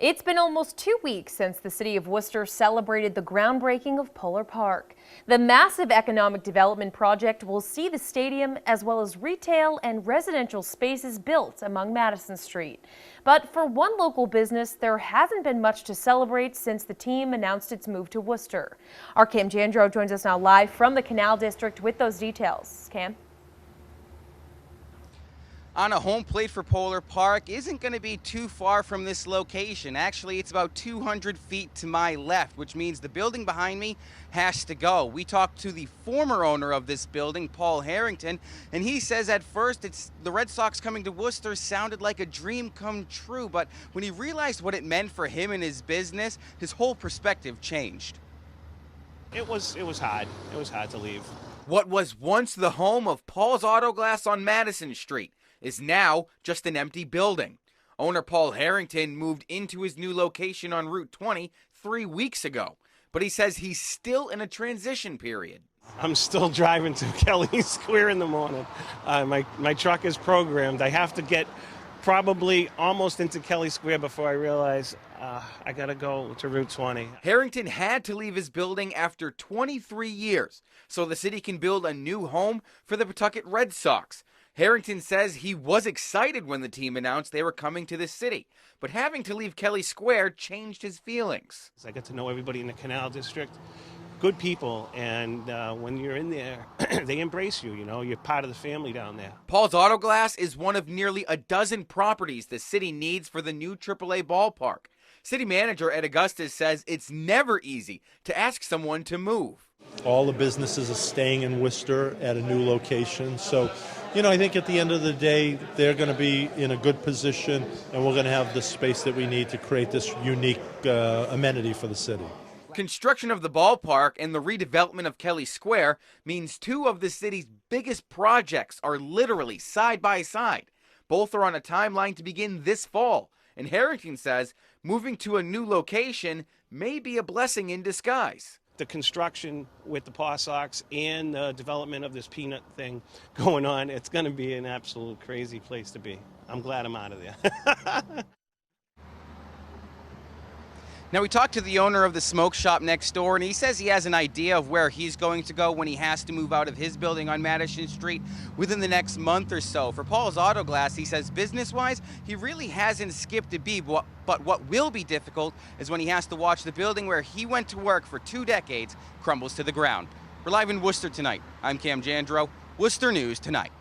It's been almost 2 weeks since the city of Worcester celebrated the groundbreaking of Polar Park. The massive economic development project will see the stadium as well as retail and residential spaces built along Madison Street. But for one local business, there hasn't been much to celebrate since the team announced its move to Worcester. Our Cam Jandrow joins us now live from the Canal District with those details. Cam? On a home plate for Polar Park isn't going to be too far from this location. Actually, it's about 200 feet to my left, which means the building behind me has to go. We talked to the former owner of this building, Paul Harrington, and he says at first the Red Sox coming to Worcester sounded like a dream come true, but when he realized what it meant for him and his business, his whole perspective changed. It was hard. It was hard to leave. What was once the home of Paul's Auto Glass on Madison Street is now just an empty building. Owner Paul Harrington moved into his new location on Route 20 3 weeks ago, but he says he's still in a transition period. I'm still driving to Kelley Square in the morning. My truck is programmed. I have to get probably almost into Kelley Square before I realize I gotta go to Route 20. Harrington had to leave his building after 23 years so the city can build a new home for the Pawtucket Red Sox. Harrington says he was excited when the team announced they were coming to the city, but having to leave Kelley Square changed his feelings. I got to know everybody in the Canal District, good people, and when you're in there, they embrace you, you're part of the family down there. Paul's Auto Glass is one of nearly a dozen properties the city needs for the new AAA ballpark. City manager Ed Augustus says it's never easy to ask someone to move. All the businesses are staying in Worcester at a new location, so I think at the end of the day, they're going to be in a good position, and we're going to have the space that we need to create this unique amenity for the city. Construction of the ballpark and the redevelopment of Kelley Square means two of the city's biggest projects are literally side by side. Both are on a timeline to begin this fall, and Harrington says moving to a new location may be a blessing in disguise. The construction with the Paw Sox and the development of this peanut thing going on, it's going to be an absolute crazy place to be. I'm glad I'm out of there. Now, we talked to the owner of the smoke shop next door, and he says he has an idea of where he's going to go when he has to move out of his building on Madison Street within the next month or so. For Paul's Auto Glass, he says business-wise, he really hasn't skipped a beat, but what will be difficult is when he has to watch the building where he went to work for 2 decades crumbles to the ground. We're live in Worcester tonight. I'm Cam Jandrow, Worcester News Tonight.